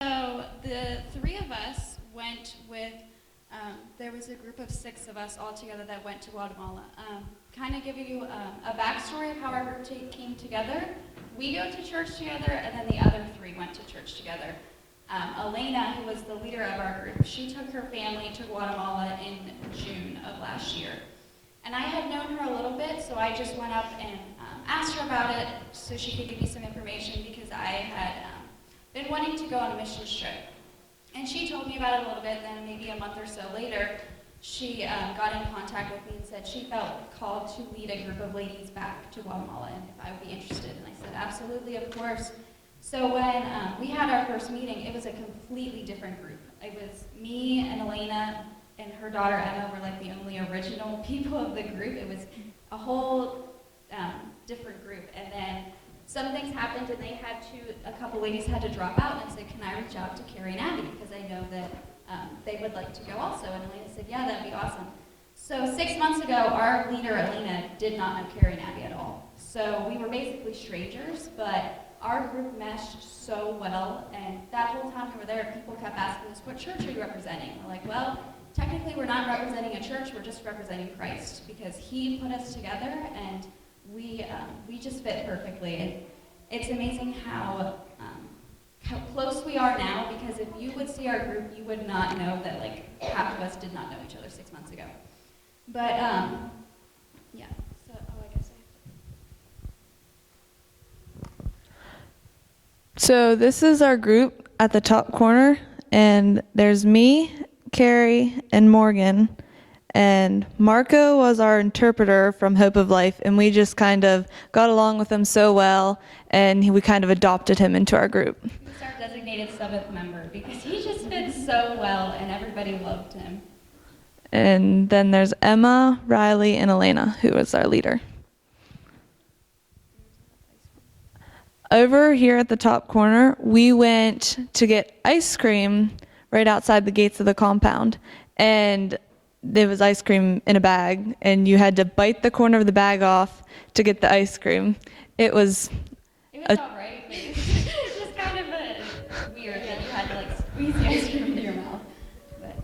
So the three of us went with, there was a group of 6 of us all together that went to Guatemala. Kind of give you a backstory of how our group came together. We go to church together, and then the other 3 went to church together. Elena, who was the leader of our group, she took her family to Guatemala in June of last year. And I had known her a little bit, so I just went up and asked her about it so she could give me some information, because I had been wanting to go on a mission trip. And she told me about it a little bit, then maybe a month or so later, she got in contact with me and said she felt called to lead a group of ladies back to Guatemala and if I would be interested. And I said, absolutely, of course. So when we had our first meeting, it was a completely different group. It was me and Elena and her daughter Emma were like the only original people of the group. It was a whole different group. And then some things happened and a couple ladies had to drop out, and I said, can I reach out to Carrie and Abby, because I know that they would like to go also. And Elena said, yeah, that'd be awesome. So 6 months ago, our leader, Elena, did not know Carrie and Abby at all. So we were basically strangers, but our group meshed so well, and that whole time we were there, people kept asking us, what church are you representing? We're like, well, technically we're not representing a church, we're just representing Christ, because he put us together, and we just fit perfectly. And it's amazing how close we are now, because if you would see our group, you would not know that like half of us did not know each other 6 months ago. But yeah, so I guess So this is our group at the top corner, and there's me, Carrie, and Morgan. And Marco was our interpreter from Hope of Life, and we just kind of got along with him so well, and we kind of adopted him into our group. He was our designated 7th member because he just fit so well, and everybody loved him. And then there's Emma, Riley, and Elena, who is our leader. Over here at the top corner, we went to get ice cream right outside the gates of the compound, and there was ice cream in a bag, and you had to bite the corner of the bag off to get the ice cream. It was all right, but it was just kind of weird that you had to like squeeze the ice cream into your mouth. But.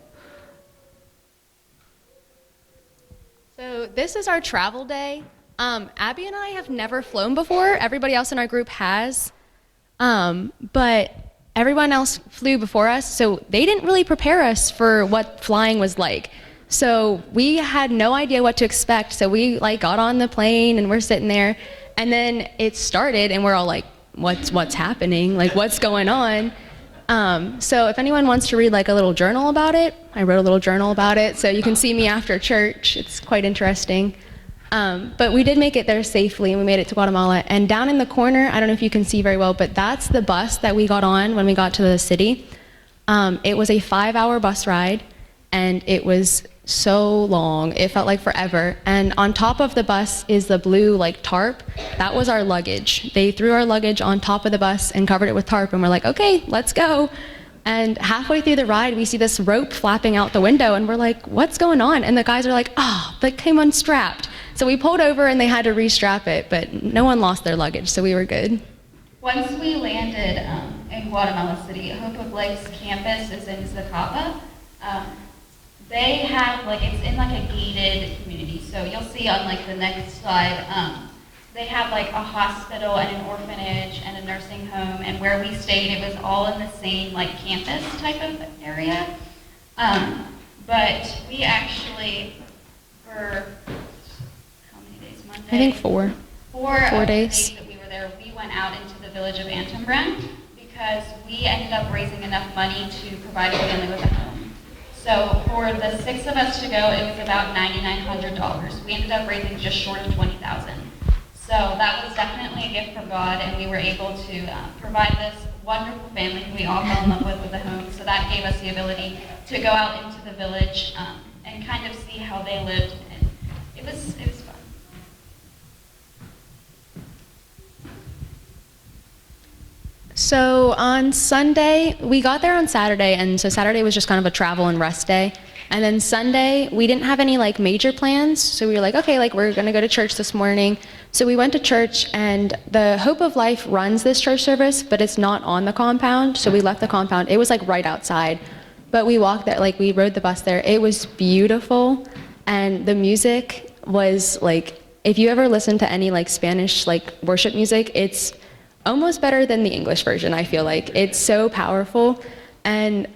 So this is our travel day. Abby and I have never flown before. Everybody else in our group has, but everyone else flew before us, so they didn't really prepare us for what flying was like. So we had no idea what to expect. So we like got on the plane and we're sitting there, and then it started and we're all like, what's happening? Like, what's going on? So if anyone wants to read like a little journal about it, I wrote a little journal about it. So you can see me after church. It's quite interesting. But we did make it there safely, and we made it to Guatemala. And down in the corner, I don't know if you can see very well, but that's the bus that we got on when we got to the city. It was a 5-hour bus ride, and it was so long. It felt like forever. And on top of the bus is the blue like tarp. That was our luggage. They threw our luggage on top of the bus and covered it with tarp, and we're like, okay, let's go. And halfway through the ride, we see this rope flapping out the window, and we're like, what's going on? And the guys are like, that came unstrapped. So we pulled over and they had to restrap it, but no one lost their luggage, so we were good. Once we landed in Guatemala City, Hope of Life's campus is in Zacapa. They have, it's in like a gated community. So you'll see on like the next slide, they have like a hospital and an orphanage and a nursing home, and where we stayed, it was all in the same like campus type of area. But we actually, for how many days? Monday? I think 4. 4 days that we were there, we went out into the village of Antambran because we ended up raising enough money to provide a family with a home. So for the 6 of us to go, it was about $9,900. We ended up raising just short of $20,000. So that was definitely a gift from God, and we were able to provide this wonderful family who we all fell in love with a home. So that gave us the ability to go out into the village and kind of see how they lived, and it was fun. So on Sunday, we got there on Saturday, and so Saturday was just kind of a travel and rest day. And then Sunday, we didn't have any like major plans, so we were like, okay, like we're gonna go to church this morning. So we went to church, and the Hope of Life runs this church service, but it's not on the compound, so we left the compound. It was like right outside, but we walked there, like we rode the bus there. It was beautiful, and the music was like, if you ever listen to any like Spanish like worship music, it's almost better than the English version, I feel like. It's so powerful. And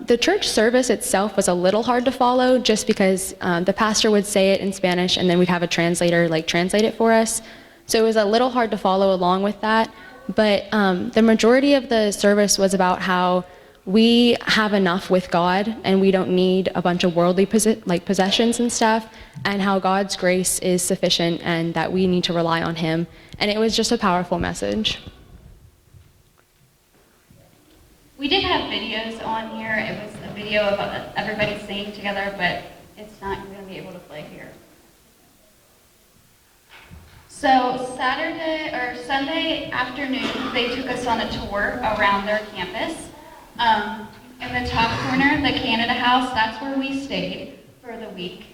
the church service itself was a little hard to follow, just because the pastor would say it in Spanish, and then we'd have a translator like translate it for us. So it was a little hard to follow along with that. But the majority of the service was about how we have enough with God, and we don't need a bunch of worldly possessions and stuff, and how God's grace is sufficient, and that we need to rely on Him. And it was just a powerful message. We did have videos on here. It was a video of everybody singing together, but it's not going to be able to play here. So Sunday afternoon, they took us on a tour around their campus. In the top corner, the Canada House, that's where we stayed for the week.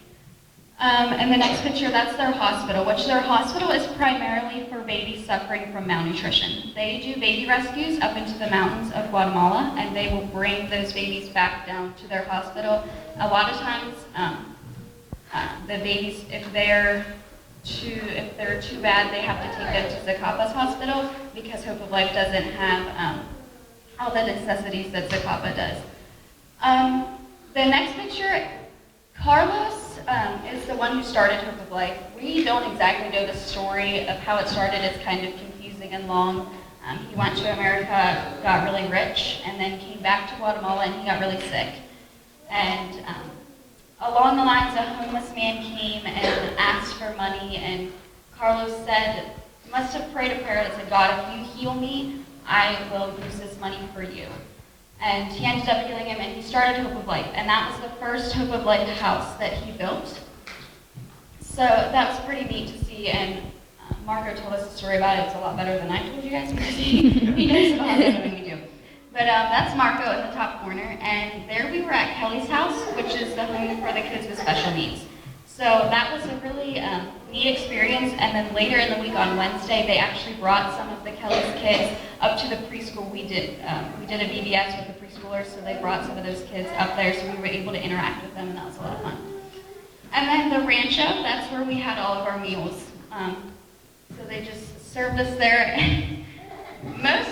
And the next picture, that's their hospital, which their hospital is primarily for babies suffering from malnutrition. They do baby rescues up into the mountains of Guatemala, and they will bring those babies back down to their hospital. A lot of times, the babies, if they're too bad, they have to take them to Zacata's hospital, because Hope of Life doesn't have all the necessities that Zacapa does. The next picture, Carlos is the one who started Hope of Life. We don't exactly know the story of how it started. It's kind of confusing and long. He went to America, got really rich, and then came back to Guatemala, and he got really sick. And along the lines, a homeless man came and asked for money, and Carlos said, must have prayed a prayer that said, God, if you heal me, I will use this money for you. And he ended up healing him, and he started Hope of Life. And that was the first Hope of Life house that he built. So that was pretty neat to see, and Marco told us a story about it. It's a lot better than I told you guys, because he knows a lot better than we do. But that's Marco in the top corner, and there we were at Kelly's house, which is the home for the kids with special needs. So that was a really neat experience, and then later in the week on Wednesday, they actually brought some of the Kelly's kids up to the preschool. We did a VBS with the preschoolers, so they brought some of those kids up there, so we were able to interact with them, and that was a lot of fun. And then the rancho, that's where we had all of our meals. So they just served us there. We had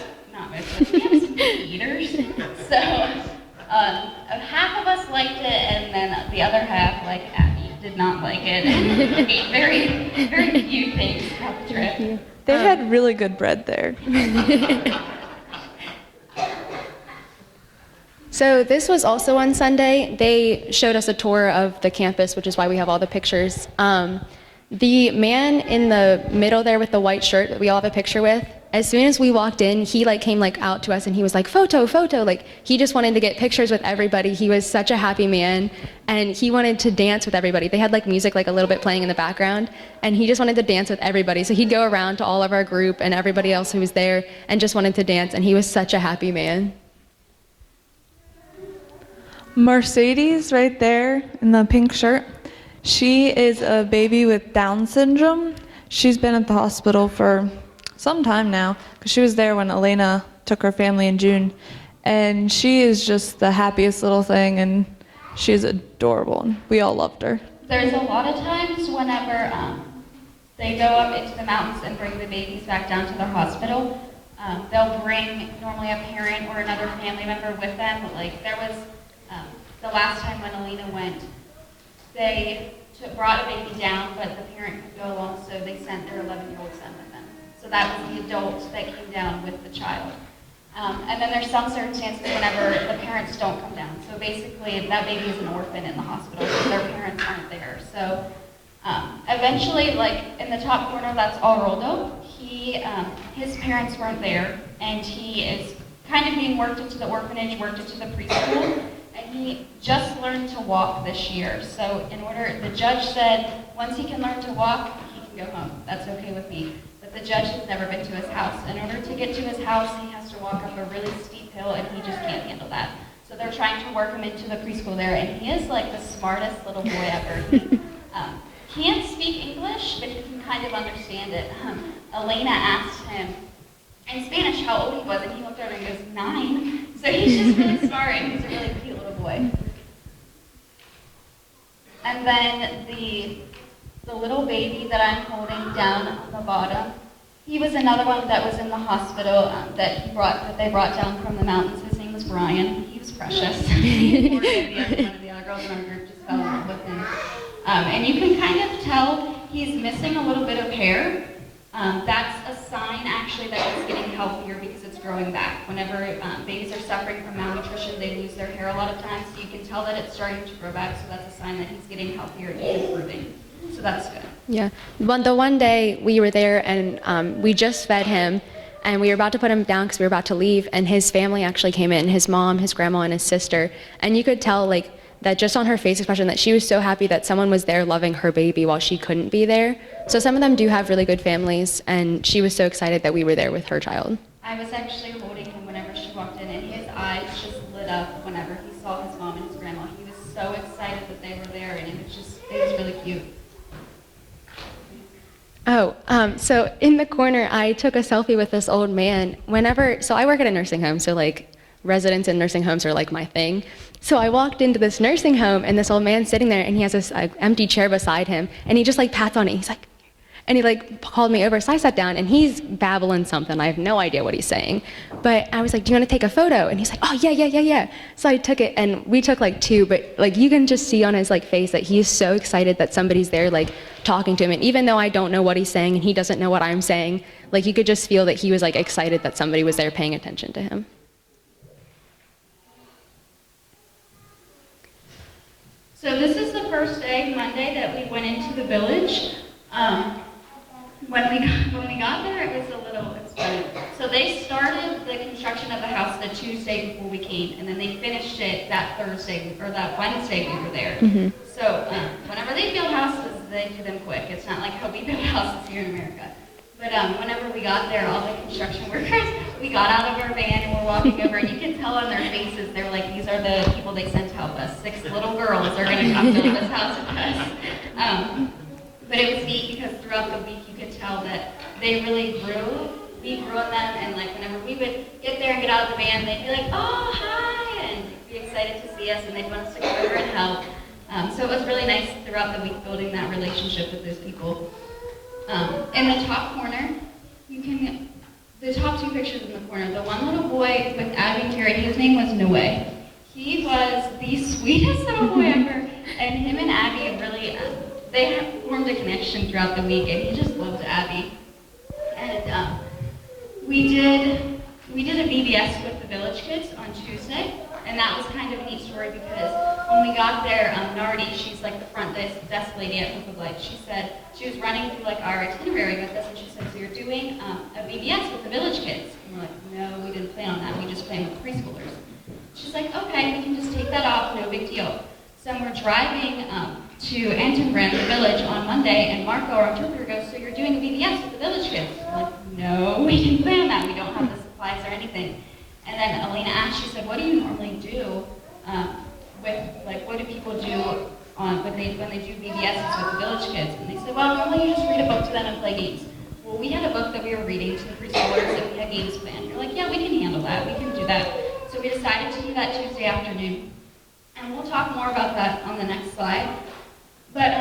some eaters. So half of us liked it, and then the other half, like Abby, did not like it. Ate very, very few things throughout the trip. They had really good bread there. So this was also on Sunday. They showed us a tour of the campus, which is why we have all the pictures. The man in the middle there with the white shirt that we all have a picture with, as soon as we walked in, he came out to us, and he was like, photo, like he just wanted to get pictures with everybody. He was such a happy man, and he wanted to dance with everybody. They had music a little bit playing in the background, and he just wanted to dance with everybody. So he'd go around to all of our group and everybody else who was there and just wanted to dance, and he was such a happy man. Mercedes, right there in the pink shirt, she is a baby with Down syndrome. She's been at the hospital for some time now, because she was there when Elena took her family in June, and she is just the happiest little thing, and she's adorable. We all loved her. There's a lot of times whenever they go up into the mountains and bring the babies back down to their hospital, they'll bring normally a parent or another family member with them. There was the last time when Elena went, they brought a baby down, but the parent could go along, so they sent their 11-year-old son with them. So that was the adult that came down with the child. And then there's some circumstances whenever the parents don't come down. So basically, that baby is an orphan in the hospital because their parents aren't there. So eventually, in the top corner, that's Alroldo. His parents weren't there, and he is kind of being worked into the orphanage, worked into the preschool, and he just learned to walk this year. So the judge said, once he can learn to walk, he can go home. That's okay with me. But the judge has never been to his house. In order to get to his house, he has to walk up a really steep hill, and he just can't handle that. So So they're trying to work him into the preschool there, and he is like the smartest little boy ever. He can't speak English, but he can kind of understand it. Elena asked him in Spanish how old he was, and he looked at her and goes, 9. So he's just really smart, and he's a really cute little boy. And then the little baby that I'm holding down on the bottom, he was another one that was in the hospital that they brought down from the mountains. His name was Brian. He was precious. Poor baby, one of the other girls in our group just fell in love with him. And you can kind of tell he's missing a little bit of hair. That's a sign actually that he's getting healthier because it's growing back. Whenever babies are suffering from malnutrition, they lose their hair a lot of times. So you can tell that it's starting to grow back, so that's a sign that he's getting healthier and he's improving. So that's good. Yeah. The one day we were there and we just fed him and we were about to put him down because we were about to leave, and his family actually came in, his mom, his grandma, and his sister. And you could tell like that just on her face expression that she was so happy that someone was there loving her baby while she couldn't be there. So some of them do have really good families, and she was so excited that we were there with her child. I was actually holding him whenever she walked in, and his eyes just lit up whenever he saw his mom and his grandma. He was so excited that they were there, and it was really cute. So in the corner, I took a selfie with this old man. So I work at a nursing home, so like residents in nursing homes are like my thing. So I walked into this nursing home, and this old man's sitting there, and he has this empty chair beside him, and he just like pats on it. He's like, and he like called me over. So I sat down, and he's babbling something. I have no idea what he's saying, but I was like, "Do you want to take a photo?" And he's like, "Oh yeah." So I took it, and we took like 2. But like you can just see on his like face that he's so excited that somebody's there, like talking to him. And even though I don't know what he's saying, and he doesn't know what I'm saying, like you could just feel that he was like excited that somebody was there paying attention to him. So this is the first day, Monday, that we went into the village. When we got there, it was a little expensive. So they started the construction of the house the Tuesday before we came, and then they finished it that Thursday or that Wednesday we were there. Mm-hmm. So whenever they build houses, they do them quick. It's not like how we build houses here in America. But whenever we got there, all the construction workers, we got out of our van and we're walking over, and you can tell on their faces, they're like, these are the people they sent to help us. 6 little girls are going to come build this house with us. But it was neat because throughout the week you could tell that they really grew. We grew in them, and like whenever we would get there and get out of the van, they'd be like, "Oh, hi," and be excited to see us, and they'd want us to come over and help. So it was really nice throughout the week building that relationship with those people. In the top corner, the top 2 pictures in the corner, the one little boy with Abby and Carrie, his name was Noe. He was the sweetest little boy ever, and him and Abby really, they have formed a connection throughout the week, and he just loved Abby. And we did a VBS with the village kids on Tuesday, and that was kind of a neat story because when we got there, Nardi, she's like the front desk lady at Hope of Life, she was running through like our itinerary with us, and she said, "So you're doing a VBS with the village kids?" And we're like, "No, we didn't plan on that. We just planned with preschoolers." She's like, "Okay, we can just take that off, no big deal." So we're driving to Antonbrand, the village, on Monday, and Marco, our interpreter, goes, "So you're doing a VBS with the village kids?" I'm like, "No, we didn't plan on that. We don't have the supplies or anything." And then Elena asked, she said, "What do you normally do what do people do when they do VBSs with the village kids?" And they said, "Well, normally you just read a book to them and play games." Well, we had a book that we were reading to the preschoolers, and we had games planned. We're like, "Yeah, we can handle that. We can do that." So we decided to do that Tuesday afternoon. And we'll talk more about that on the next slide. But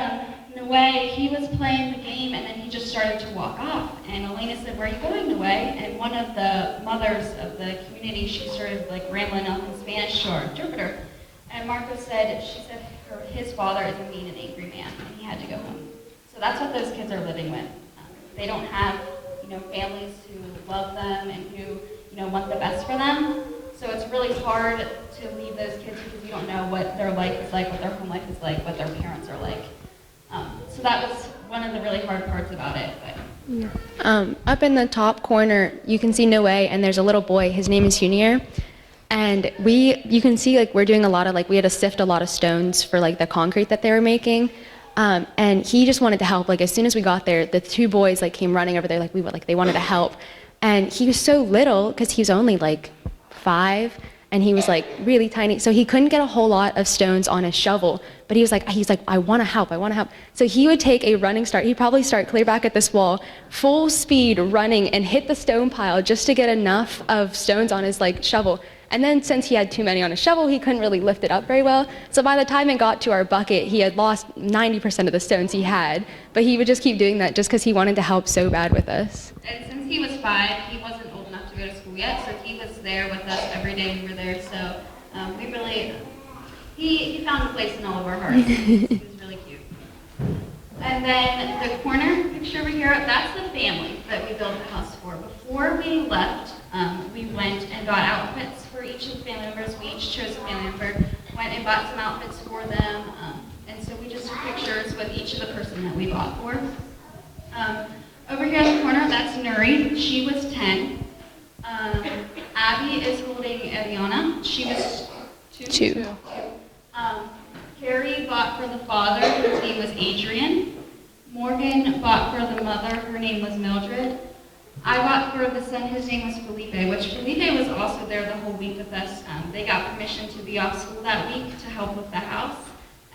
Noe, he was playing the game, and then he just started to walk off. And Elena said, "Where are you going, Noe?" And one of the mothers of the community, she started like rambling off in Spanish to our interpreter. And Marco said, his father is a mean and angry man, and he had to go home. So that's what those kids are living with. They don't have, families who love them and who, want the best for them. So it's really hard to leave those kids because you don't know what their life is like, what their home life is like, what their parents are like. So that was one of the really hard parts about it. But. Up in the top corner, you can see Noe, and there's a little boy. His name is Junior. And you can see we're doing a lot of we had to sift a lot of stones for the concrete that they were making. And he just wanted to help. As soon as we got there, the 2 boys came running over there they wanted to help. And he was so little because he was only 5. and he was like really tiny, so he couldn't get a whole lot of stones on his shovel, but he's like, I want to help, I want to help. So he would take a running start. He'd probably start clear back at this wall, full speed running, and hit the stone pile just to get enough of stones on his like shovel. And then since he had too many on his shovel, he couldn't really lift it up very well. So by the time it got to our bucket, he had lost 90% of the stones he had. But he would just keep doing that just because he wanted to help so bad with us. And since he was 5, he wasn't old enough to go to school yet, so he was there with us every day we were there. So we really, he found a place in all of our hearts. He was really cute. And then the corner picture over here, that's the family that we built the house for. Before we left, we went and got outfits for each of the family members. We each chose a family member, went and bought some outfits for them, and so we just took pictures with each of the person that we bought for. Over here in the corner, that's Nuri. She was 10. Abby is holding Ariana. She was 2. Carrie bought for the father, his name was Adrian. Morgan bought for the mother, her name was Mildred. I bought for the son, his name was Felipe, which Felipe was also there the whole week with us. They got permission to be off school that week to help with the house,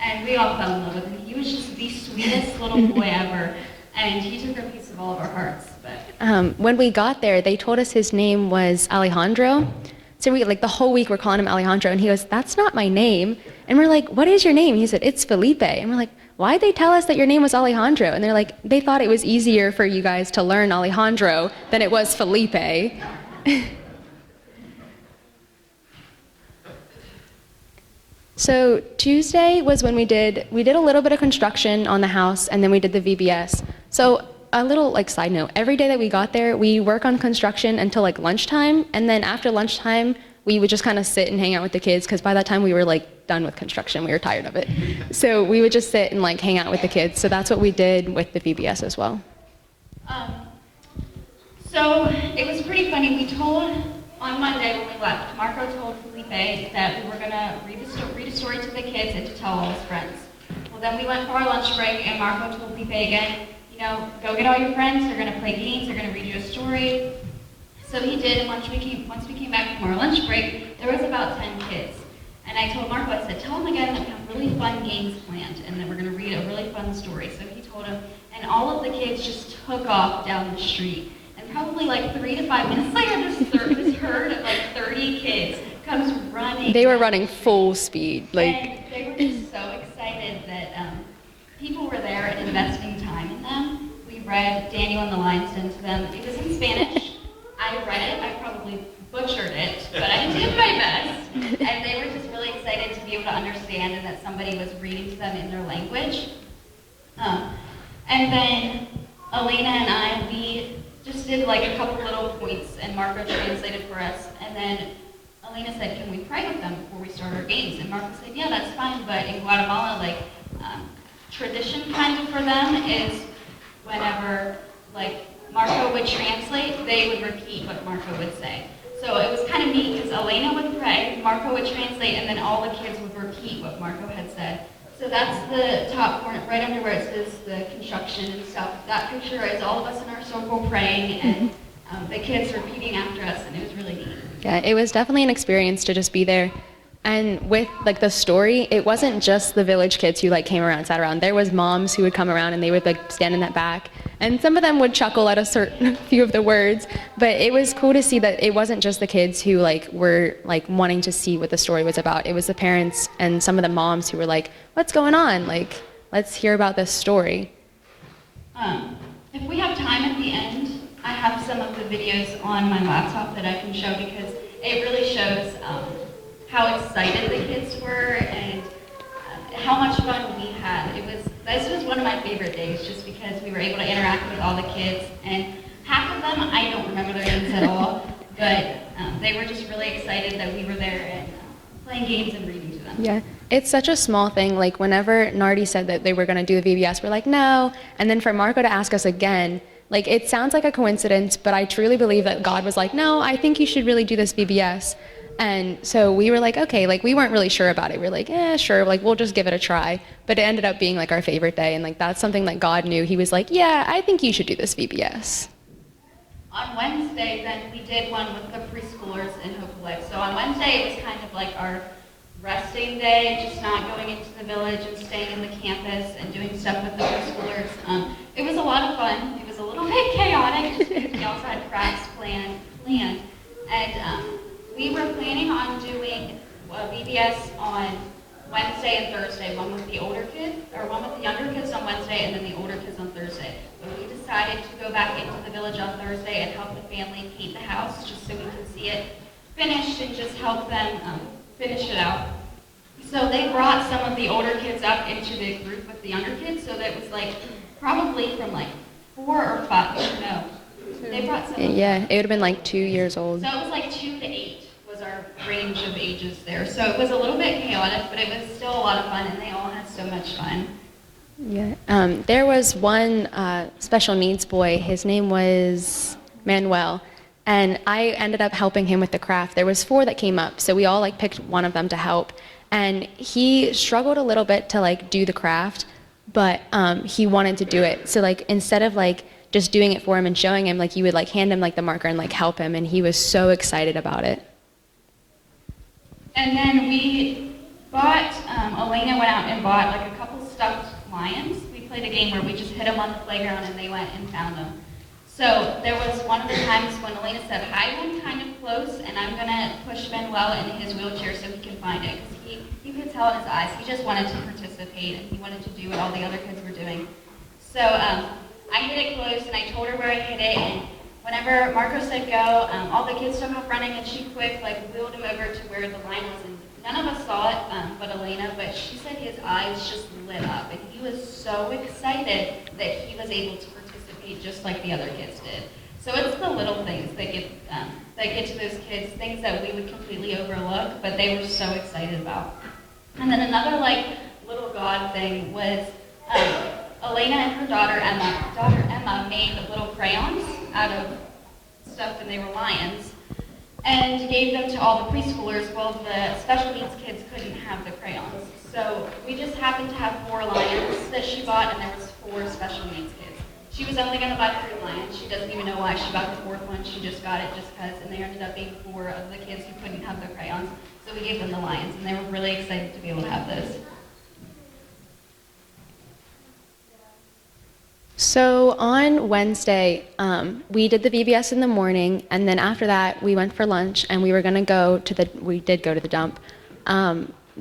and we all fell in love with him. He was just the sweetest little boy ever, and he took a piece of all of our hearts. But when we got there, they told us his name was Alejandro. So we, like, the whole week we're calling him Alejandro, and he goes, "That's not my name." And we're like, "What is your name?" He said, "It's Felipe." And we're like, "Why'd they tell us that your name was Alejandro?" And they're like, they thought it was easier for you guys to learn Alejandro than it was Felipe. So Tuesday was when we did a little bit of construction on the house, and then we did the VBS. So a little like side note, every day that we got there, we work on construction until like lunchtime, and then after lunchtime, we would just kind of sit and hang out with the kids, because by that time we were like done with construction, we were tired of it. So we would just sit and like hang out with the kids. So that's what we did with the VBS as well. So it was pretty funny. We told, on Monday when we left, Marco told Felipe that we were gonna read a story to the kids and to tell all his friends. Well, then we went for our lunch break, and Marco told Felipe again, you know, go get all your friends, they're gonna play games, they're gonna read you a story. So he did, and once we came back from our lunch break, there was about 10 kids. And I told Marco, I said, tell them again that we have really fun games planned, and that we're gonna read a really fun story. So he told him, and all of the kids just took off down the street. And probably like 3 to 5 minutes later, this herd of like 30 kids comes running. They were running full speed. And they were just so excited that people were there and investing time in them. We read Daniel and the Lions Den to them. It was in Spanish. I read it. I probably butchered it, but I did my best. And they were just really excited to be able to understand and that somebody was reading to them in their language. And then Elena and I, we just did like a couple little points, and Marco translated for us. And then Elena said, can we pray with them before we start our games? And Marco said, yeah, that's fine, but in Guatemala, like, tradition kind of for them is whenever, like, Marco would translate, they would repeat what Marco would say. So it was kind of neat because Elena would pray, Marco would translate, and then all the kids would repeat what Marco had said. So that's the top corner, right under where it says the construction and stuff. That picture is all of us in our circle praying, and the kids repeating after us, and it was really neat. Yeah, it was definitely an experience to just be there. And with like the story, it wasn't just the village kids who like came around, sat around. There was moms who would come around, and they would like stand in that back. And some of them would chuckle at a certain few of the words, but it was cool to see that it wasn't just the kids who like were like wanting to see what the story was about. It was the parents and some of the moms who were like, what's going on? Like, let's hear about this story. If we have time at the end, I have some of the videos on my laptop that I can show, because it really shows how excited the kids were and how much fun we had. This was one of my favorite days, just because we were able to interact with all the kids, and half of them I don't remember their names at all, but they were just really excited that we were there and playing games and reading to them. Yeah, it's such a small thing. Like whenever Nardi said that they were going to do the VBS, we're like, no. And then for Marco to ask us again, like it sounds like a coincidence, but I truly believe that God was like, no, I think you should really do this VBS. And so we were like, okay, like we weren't really sure about it. We were like, sure, like we'll just give it a try. But it ended up being like our favorite day, and like that's something that God knew. He was like, yeah, I think you should do this VBS. On Wednesday, then we did one with the preschoolers in Hope of Life. So on Wednesday, it was kind of like our resting day, just not going into the village and staying in the campus and doing stuff with the preschoolers. It was a lot of fun. It was a little bit chaotic. We also had crafts planned. And we were planning on doing VBS on Wednesday and Thursday, one with the older kids, or one with the younger kids on Wednesday and then the older kids on Thursday. But we decided to go back into the village on Thursday and help the family paint the house just so we can see it finished and just help them finish it out. So they brought some of the older kids up into the group with the younger kids, so that was like probably from like 4 or 5, no. They brought some. Yeah, it would have been like 2 years old. So it was like 2 to 8 was our range of ages there. So it was a little bit chaotic, but it was still a lot of fun, and they all had so much fun. Yeah. There was one special needs boy. His name was Manuel, and I ended up helping him with the craft. There was 4 that came up, so we all like picked one of them to help. And he struggled a little bit to like do the craft, but he wanted to do it. So like instead of like just doing it for him and showing him, like you would like hand him like the marker and like help him, and he was so excited about it. And then we bought, Elena went out and bought like a couple stuffed lions. We played a game where we just hit them on the playground and they went and found them. So there was one of the times when Elena said, hide one kind of close, and I'm going to push Manuel into his wheelchair so he can find it. Because you could tell in his eyes, he just wanted to participate and he wanted to do what all the other kids were doing. So I hit it close and I told her where I hit it, and whenever Marco said go, all the kids took off running, and she quick like wheeled him over to where the line was. And none of us saw it but Elena, but she said his eyes just lit up, and he was so excited that he was able to participate just like the other kids did. So it's the little things that get to those kids, things that we would completely overlook, but they were so excited about. And then another like little God thing was Elena and her daughter Emma made little crayons out of stuff when they were lions and gave them to all the preschoolers. Well, the special needs kids couldn't have the crayons. So we just happened to have 4 lions that she bought, and there was 4 special needs kids. She was only going to buy 3 lions. She doesn't even know why she bought the 4th one. She just got it just because, and there ended up being 4 of the kids who couldn't have the crayons. So we gave them the lions, and they were really excited to be able to have those. So on Wednesday, we did the VBS in the morning, and then after that, we went for lunch, and we did go to the dump.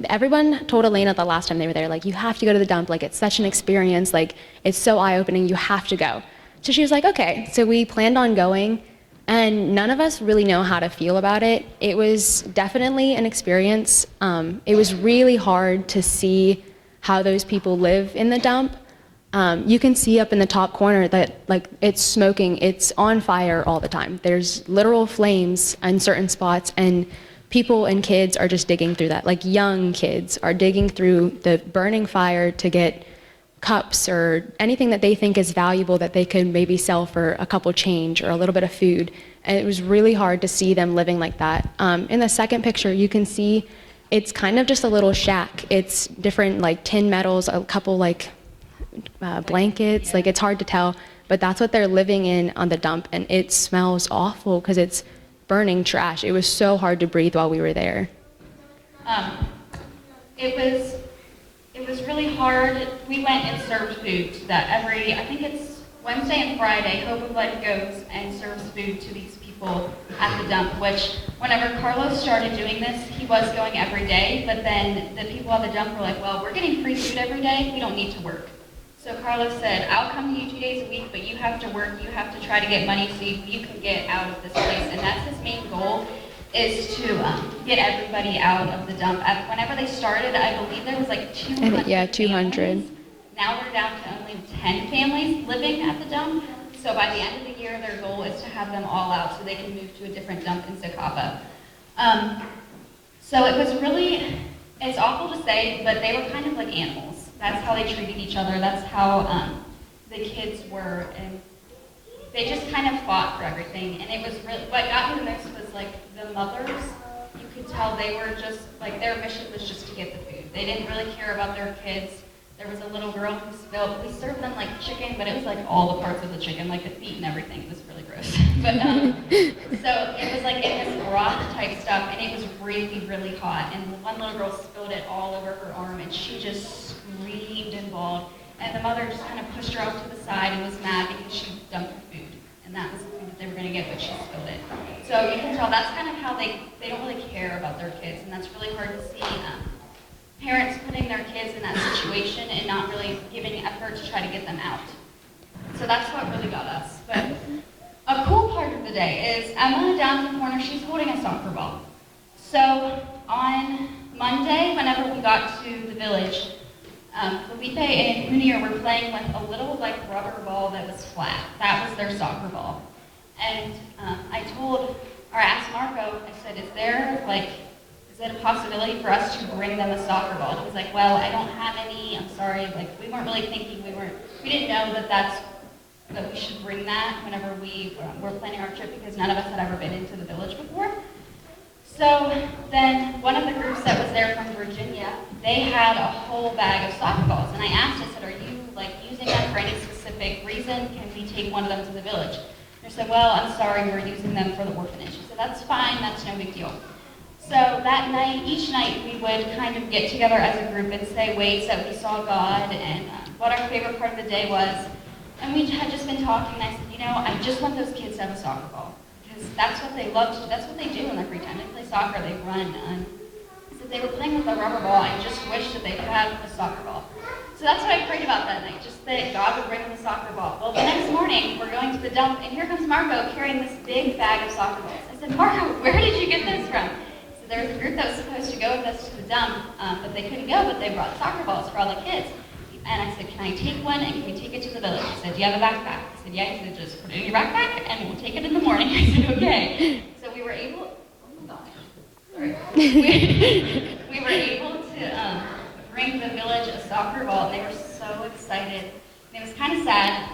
Everyone told Elena the last time they were there, like, you have to go to the dump, like, it's such an experience, like, it's so eye-opening, you have to go. So she was like, okay. So we planned on going, and none of us really know how to feel about it. It was definitely an experience. It was really hard to see how those people live in the dump. You can see up in the top corner that like it's smoking, it's on fire all the time. There's literal flames in certain spots, and people and kids are just digging through that. Like young kids are digging through the burning fire to get cups or anything that they think is valuable that they could maybe sell for a couple change or a little bit of food. And it was really hard to see them living like that. In the second picture, you can see it's kind of just a little shack. It's different like tin metals, a couple like blankets, like it's hard to tell, but that's what they're living in on the dump, and it smells awful because it's burning trash. It was so hard to breathe while we were there. It was really hard. We went and served food to that I think it's Wednesday and Friday, Hope of Life goes and serves food to these people at the dump, which whenever Carlos started doing this, he was going every day, but then the people at the dump were like, well, we're getting free food every day, we don't need to work. So Carlos said, I'll come to you 2 days a week, but you have to work, you have to try to get money so you can get out of this place. And that's his main goal, is to get everybody out of the dump. Whenever they started, I believe there was like 200 Yeah, 200. families. Now they're down to only 10 families living at the dump. So by the end of the year, their goal is to have them all out so they can move to a different dump in Zacapa. So it was really, it's awful to say, but they were kind of like animals. That's how they treated each other. That's how the kids were, and they just kind of fought for everything. And it was really, what got me the most was like the mothers. You could tell they were just like their mission was just to get the food. They didn't really care about their kids. there was a little girl who spilled, we served them like chicken, but it was like all the parts of the chicken, like the feet and everything. It was really gross. But so it was like in this broth type stuff, and it was really, really hot. And one little girl spilled it all over her arm, and she just screamed and bawled. And the mother just kind of pushed her off to the side and was mad because she dumped her food. And that was the food that they were going to get, but she spilled it. So you can tell that's kind of how they don't really care about their kids, and that's really hard to see. Parents putting their kids in that situation and not really giving effort to try to get them out. So that's what really got us. But a cool part of the day is Emma down in the corner, she's holding a soccer ball. So on Monday, whenever we got to the village, Felipe and Junior were playing with a little like rubber ball that was flat. That was their soccer ball. And I asked Marco, I said, is it a possibility for us to bring them a soccer ball? He was like, well, I don't have any, I'm sorry, like we weren't really thinking, we didn't know that we should bring that whenever we were planning our trip because none of us had ever been into the village before. So then one of the groups that was there from Virginia, they had a whole bag of soccer balls. And I asked, I said, are you like using them for any specific reason? Can we take one of them to the village? They said, well, I'm sorry, we're using them for the orphanage. I said, that's fine, that's no big deal. So that night, each night, we would kind of get together as a group and say ways that we saw God and what our favorite part of the day was. And we had just been talking, and I said, I just want those kids to have a soccer ball. Because that's what they love to do. That's what they do in their free time. They play soccer, they run. I said, they were playing with a rubber ball. I just wish that they could have a soccer ball. So that's what I prayed about that night, just that God would bring them a soccer ball. Well, the next morning, we're going to the dump, and here comes Marco carrying this big bag of soccer balls. I said, Marco, where did you get this from? There was a group that was supposed to go with us to the dump, but they couldn't go, but they brought soccer balls for all the kids. And I said, can I take one and can we take it to the village? He said, do you have a backpack? I said, yeah. He said, just put it in your backpack and we'll take it in the morning. I said, okay. So we were able, oh my gosh, sorry. We were able to bring the village a soccer ball. They were so excited. And it was kind of sad.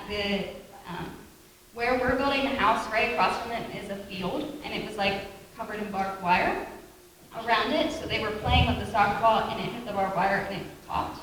Where we're building the house, right across from it is a field, and it was like covered in barbed wire around it, so they were playing with the soccer ball and it hit the barbed wire and it popped.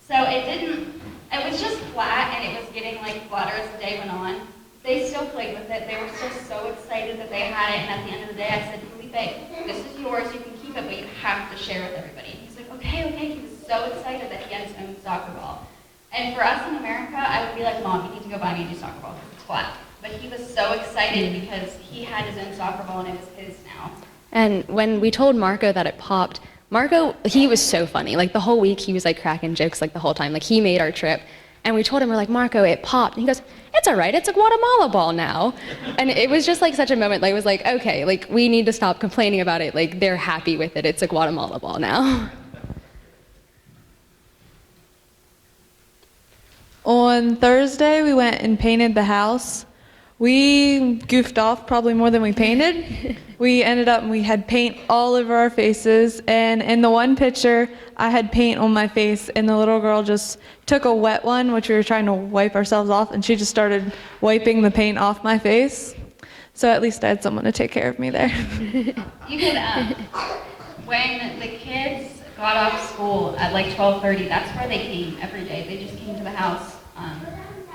So it was just flat and it was getting like flatter as the day went on. They still played with it. They were just so excited that they had it, and at the end of the day I said, Felipe, this is yours, you can keep it, but you have to share with everybody. And he's like, okay. He was so excited that he had his own soccer ball. And for us in America, I would be like, Mom, you need to go buy me a new soccer ball because it's flat. But he was so excited because he had his own soccer ball and it was his now. And when we told Marco that it popped, Marco, he was so funny. Like the whole week he was like cracking jokes like the whole time. Like he made our trip. And we told him, we're like, Marco, it popped. And he goes, it's all right, it's a Guatemala ball now. And it was just like such a moment. Like it was like, okay, like we need to stop complaining about it. Like they're happy with it. It's a Guatemala ball now. On Thursday, we went and painted the house. We goofed off probably more than we painted. We ended up and we had paint all over our faces, and in the one picture I had paint on my face and the little girl just took a wet one, which we were trying to wipe ourselves off, and she just started wiping the paint off my face. So at least I had someone to take care of me there. You could, when the kids got off school at like 12:30, that's where they came every day. They just came to the house.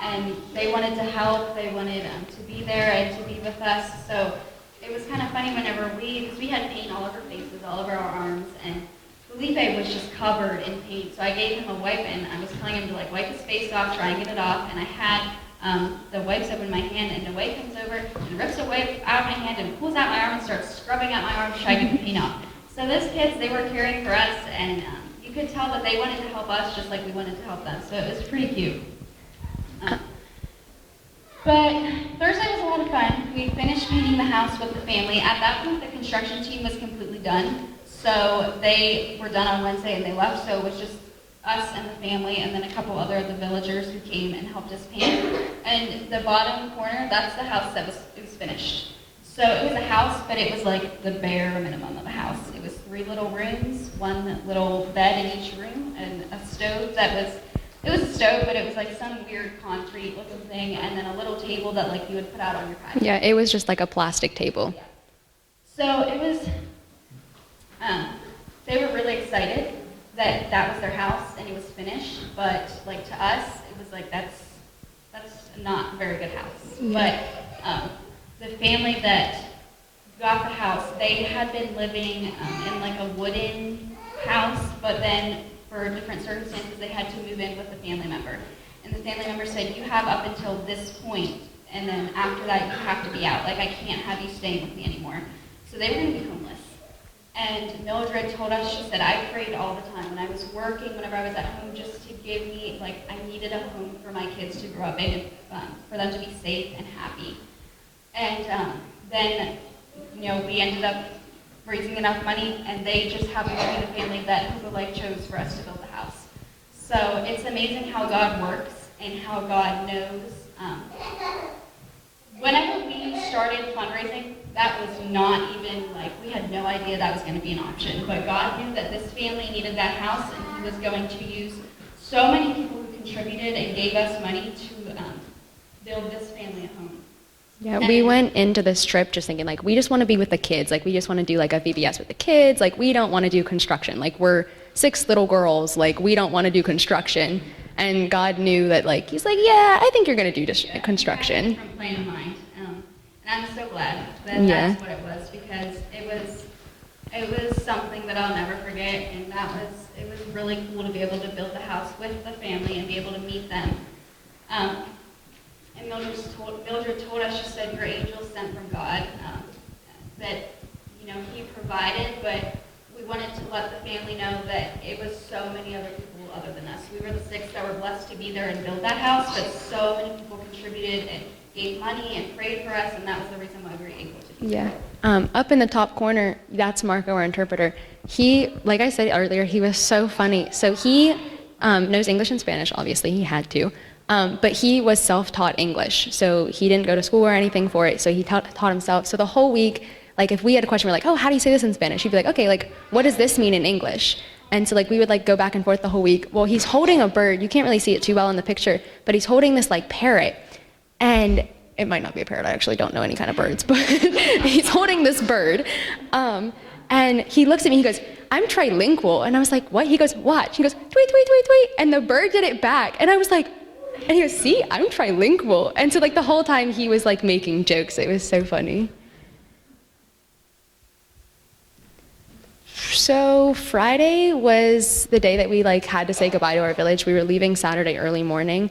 And they wanted to help, they wanted to be there and to be with us. So it was kind of funny whenever because we had paint all over our faces, all over our arms, and Felipe was just covered in paint. So I gave him a wipe, and I was telling him to like wipe his face off, try and get it off, and I had the wipes up in my hand, and the wipe comes over and rips a wipe out of my hand and pulls out my arm and starts scrubbing out my arm to try to get the paint off. So those kids, they were caring for us, and you could tell that they wanted to help us just like we wanted to help them. So it was pretty cute. But Thursday was a lot of fun. We finished painting the house with the family. At that point, the construction team was completely done. So they were done on Wednesday and they left. So it was just us and the family and then a couple other of the villagers who came and helped us paint. And the bottom corner, that's the house that was finished. So it was a house, but it was like the bare minimum of a house. It was 3 little rooms, 1 little bed in each room, and a stove that was It was a stove, but it was like some weird concrete looking thing, and then a little table that like you would put out on your patio. Yeah, it was just like a plastic table. Yeah. So it was, they were really excited. that was their house and it was finished, but like to us, it was like, that's not a very good house. Yeah. But the family that got the house, they had been living in like a wooden house, but then for different circumstances, they had to move in with a family member. And the family member said, you have up until this point, and then after that, you have to be out. Like, I can't have you staying with me anymore. So they were going to be homeless. And Mildred told us, she said, I prayed all the time when I was working, whenever I was at home, just to give me, like, I needed a home for my kids to grow up in, for them to be safe and happy. And then, you know, we ended up raising enough money, and they just happened to be the family that Hope of Life chose for us to build the house. So it's amazing how God works and how God knows. Whenever we started fundraising, that was not even, like, we had no idea that was going to be an option. But God knew that this family needed that house, and he was going to use so many people who contributed and gave us money to build this family a home. Yeah, we went into this trip just thinking, like, we just want to be with the kids. Like, we just want to do, like, a VBS with the kids. Like, we don't want to do construction. Like, we're 6 little girls. Like, we don't want to do construction. And God knew that, like, he's like, yeah, I think you're going to do construction. From plain mind. And I'm so glad that that's what it was, because it was something that I'll never forget. And it was really cool to be able to build the house with the family and be able to meet them. And Mildred told us, she said, your angels sent from God, that, you know, he provided, but we wanted to let the family know that it was so many other people other than us. We were the 6 that were blessed to be there and build that house, but so many people contributed and gave money and prayed for us, and that was the reason why we were able to be there. Up in the top corner, that's Marco, our interpreter. He, like I said earlier, he was so funny. So he knows English and Spanish, obviously, he had to. But he was self-taught English, so he didn't go to school or anything for it, so he taught himself. So the whole week, like, if we had a question, we're like, oh, how do you say this in Spanish? He'd be like, okay, like, what does this mean in English? And so, like, we would, like, go back and forth the whole week. Well, he's holding a bird. You can't really see it too well in the picture, but he's holding this, like, parrot. And it might not be a parrot. I actually don't know any kind of birds, but he's holding this bird. And he looks at me, he goes, I'm trilingual. And I was like, what? He goes, watch. He goes, tweet, tweet, tweet, tweet. And the bird did it back. And I was like, and he goes, see, I'm trilingual. And so, like, the whole time he was, like, making jokes. It was so funny. So Friday was the day that we, like, had to say goodbye to our village. We were leaving Saturday early morning.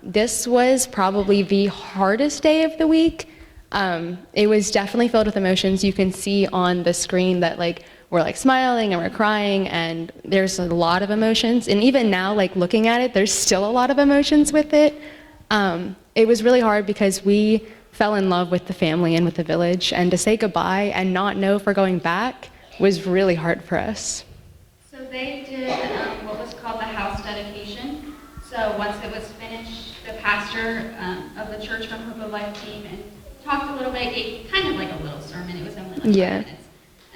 This was probably the hardest day of the week. It was definitely filled with emotions. You can see on the screen that, like, we're, like, smiling and we're crying, and there's a lot of emotions. And even now, like, looking at it, there's still a lot of emotions with it. It was really hard because we fell in love with the family and with the village, and to say goodbye and not know if we're going back was really hard for us. So they did what was called the house dedication. So once it was finished, the pastor of the church from Hope of Life came and talked a little bit, gave kind of like a little sermon. It was only like 5 minutes.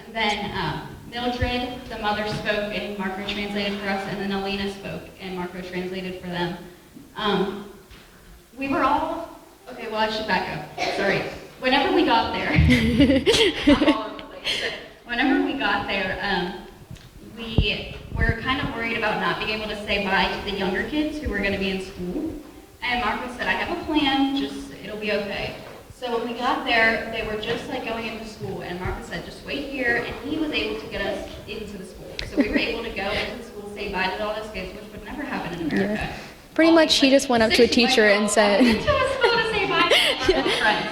And then Mildred, the mother, spoke and Marco translated for us, and then Alina spoke and Marco translated for them. We were all, okay, well, I should back up. Sorry. Whenever we got there, I'm all over the place, but whenever we got there, we were kind of worried about not being able to say bye to the younger kids who were going to be in school. And Marco said, I have a plan, just, it'll be okay. So when we got there, they were just like going into school, and Marco said, just wait here, and he was able to get us into the school. So we were able to go into the school, say bye to all those kids, which would never happen in America. Yeah. Pretty much he just went up to a teacher and said... to a school to say bye to our friends.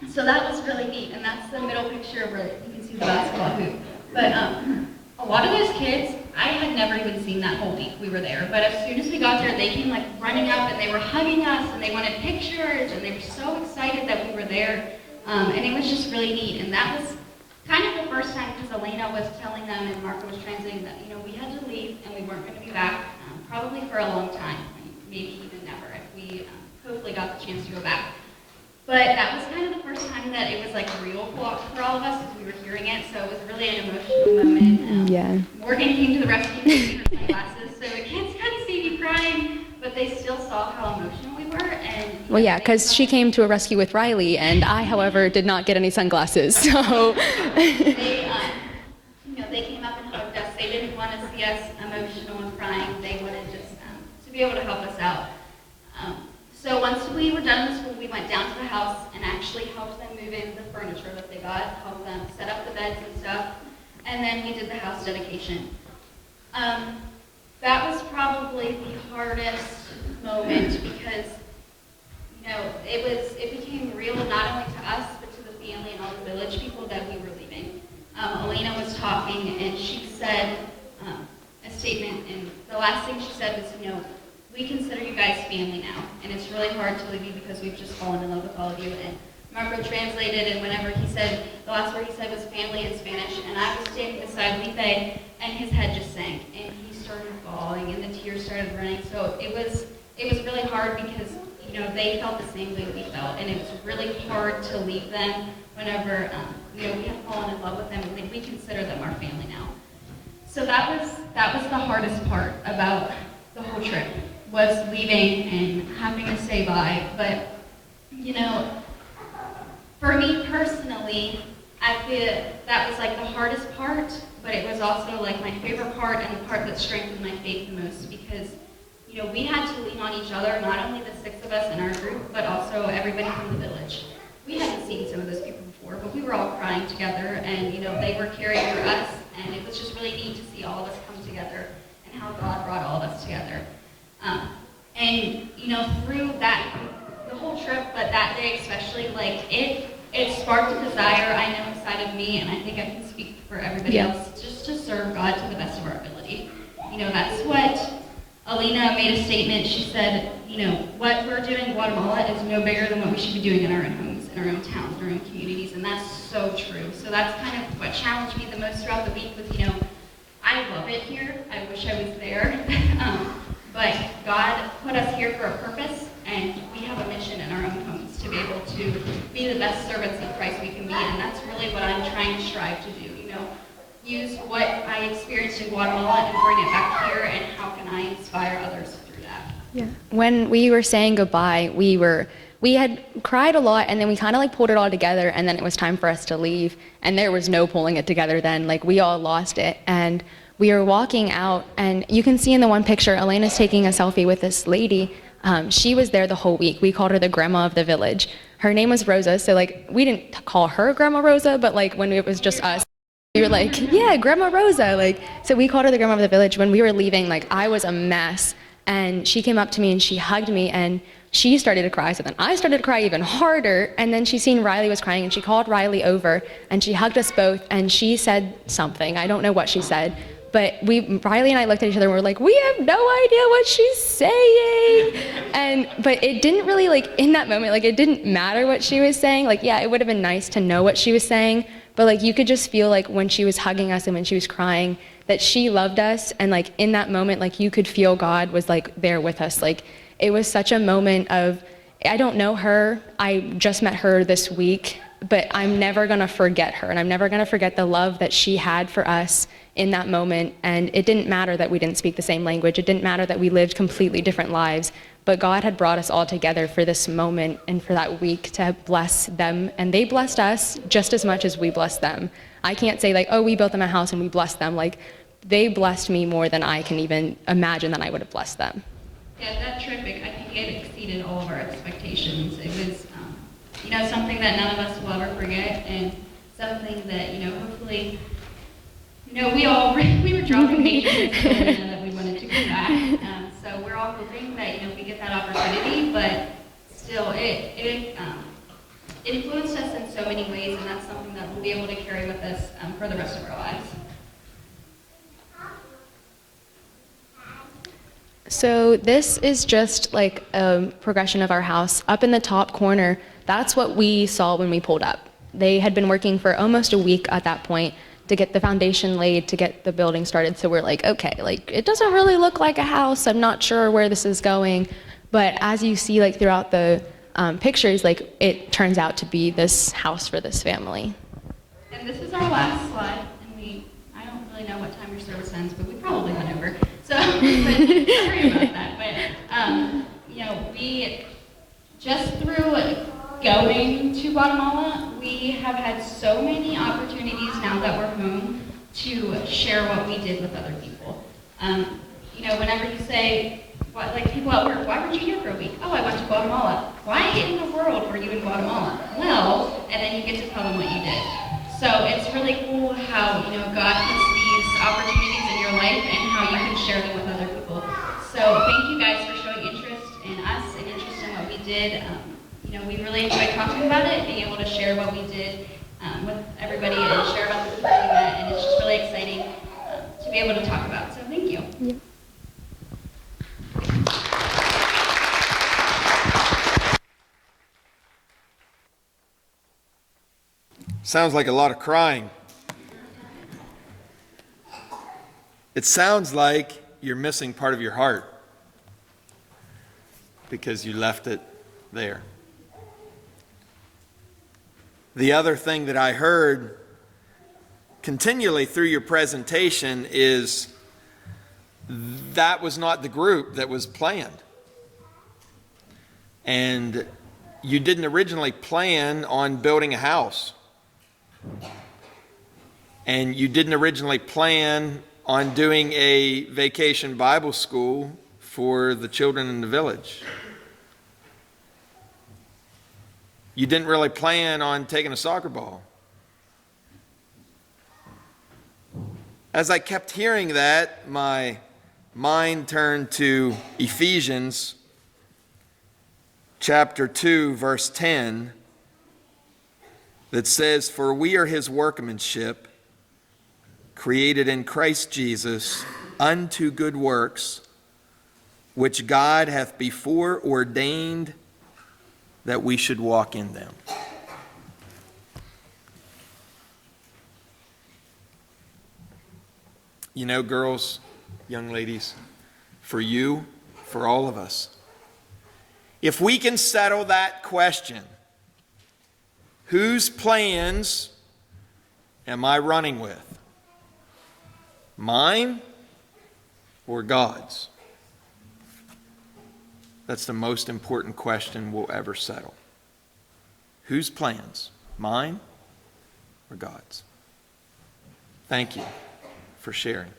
But, so that was really neat, and that's the middle picture where you can see the basketball hoop. But a lot of those kids, I had never even seen that whole week we were there. But as soon as we got there, they came like running up and they were hugging us and they wanted pictures and they were so excited that we were there. And it was just really neat. And that was kind of the first time, because Elena was telling them and Marco was translating that, you know, we had to leave and we weren't going to be back probably for a long time, maybe even never, if we hopefully got the chance to go back. But that was kind of the first time that it was like real for all of us as we were hearing it, so it was really an emotional moment. Morgan came to the rescue with her sunglasses, so the kids couldn't see me crying, but they still saw how emotional we were. And well, yeah, because she came to a rescue with Riley, and I, however, did not get any sunglasses, so... They came up and hugged us. They see us emotional and crying, they wanted just to be able to help us out. So once we were done with school, we went down to the house and actually helped them move in the furniture that they got, helped them set up the beds and stuff, and then we did the house dedication. That was probably the hardest moment because, it became real not only to us, but to the family and all the village people that we were leaving. Elena was talking and she said a statement, and the last thing she said was, we consider you guys family now, and it's really hard to leave you because we've just fallen in love with all of you. And Marco translated, and whenever he said, the last word he said was family in Spanish, and I was standing beside Lipe, and his head just sank, and he started bawling, and the tears started running. So it was really hard because, they felt the same way we felt, and it was really hard to leave them whenever, we have fallen in love with them, and we consider them our family now. So that was the hardest part about the whole trip, was leaving and having to say bye. But, for me personally, I feel that was like the hardest part, but it was also like my favorite part and the part that strengthened my faith the most because, we had to lean on each other, not only the 6 of us in our group, but also everybody from the village. We hadn't seen some of those people before, but we were all crying together, and, they were caring for us, and it was just really neat to see all of us come together and how God brought all of us together. Through that, the whole trip, but that day especially, it sparked a desire, I know, inside of me, and I think I can speak for everybody else, just to serve God to the best of our ability. That's what Alina made a statement. She said, what we're doing in Guatemala is no bigger than what we should be doing in our own homes, in our own towns, in our own communities, and that's so true. So that's kind of what challenged me the most throughout the week was, I love it here. I wish I was there. But God put us here for a purpose, and we have a mission in our own homes to be able to be the best servants of Christ we can be, and that's really what I'm trying to strive to do, use what I experienced in Guatemala and bring it back here, and how can I inspire others through that? Yeah. When we were saying goodbye, we had cried a lot, and then we kind of pulled it all together, and then it was time for us to leave, and there was no pulling it together then. We all lost it, and we were walking out, and you can see in the one picture, Elena's taking a selfie with this lady. She was there the whole week. We called her the grandma of the village. Her name was Rosa, so we didn't call her Grandma Rosa, but when it was just us, we were yeah, Grandma Rosa. So we called her the grandma of the village. When we were leaving, I was a mess, and she came up to me and she hugged me, and she started to cry. So then I started to cry even harder, and then she seen Riley was crying, and she called Riley over, and she hugged us both, and she said something. I don't know what she said, but Riley and I looked at each other and we're like, we have no idea what she's saying. But it didn't really, in that moment, it didn't matter what she was saying. Yeah, it would have been nice to know what she was saying, but you could just feel when she was hugging us and when she was crying that she loved us, and in that moment, you could feel God was there with us. It was such a moment of, I don't know her, I just met her this week, but I'm never gonna forget her, and I'm never gonna forget the love that she had for us in that moment. And it didn't matter that we didn't speak the same language, it didn't matter that we lived completely different lives, but God had brought us all together for this moment and for that week to bless them, and they blessed us just as much as we blessed them. I can't say oh, we built them a house and we blessed them. They blessed me more than I can even imagine that I would have blessed them. Yeah, that trip, I think it exceeded all of our expectations. It was, something that none of us will ever forget, and something that, hopefully, we were dropping pages and that we wanted to come back. So we're all hoping that, we get that opportunity, but still, it influenced us in so many ways, and that's something that we'll be able to carry with us for the rest of our lives. So this is just a progression of our house. Up in the top corner, that's what we saw when we pulled up. They had been working for almost a week at that point to get the foundation laid, to get the building started. So we're okay, it doesn't really look like a house. I'm not sure where this is going. But as you see throughout the pictures, it turns out to be this house for this family. And this is our last slide, and I don't really know what time your service ends, but we probably went over. So, but sorry about that. But, we just through going to Guatemala, we have had so many opportunities now that we're home to share what we did with other people. Whenever you say, like people at work, why weren't you here for a week? Oh, I went to Guatemala. Why in the world were you in Guatemala? Well, and then you get to tell them what you did. So it's really cool how, God puts these opportunities in your life and how you can share them with other people. So thank you guys for showing interest in us and interest in what we did. We really enjoyed talking about it, being able to share what we did with everybody and share about the people we met, and it's just really exciting to be able to talk about. So thank you. Yeah. Sounds like a lot of crying. It sounds like you're missing part of your heart because you left it there. The other thing that I heard continually through your presentation is that was not the group that was planned. And you didn't originally plan on building a house. And you didn't originally plan on doing a vacation Bible school for the children in the village. You didn't really plan on taking a soccer ball. As I kept hearing that, my mind turned to Ephesians chapter 2, verse 10, that says, "For we are his workmanship, created in Christ Jesus unto good works, which God hath before ordained that we should walk in them." Girls, young ladies, for you, for all of us, if we can settle that question, whose plans am I running with? Mine or God's? That's the most important question we'll ever settle. Whose plans? Mine or God's? Thank you for sharing.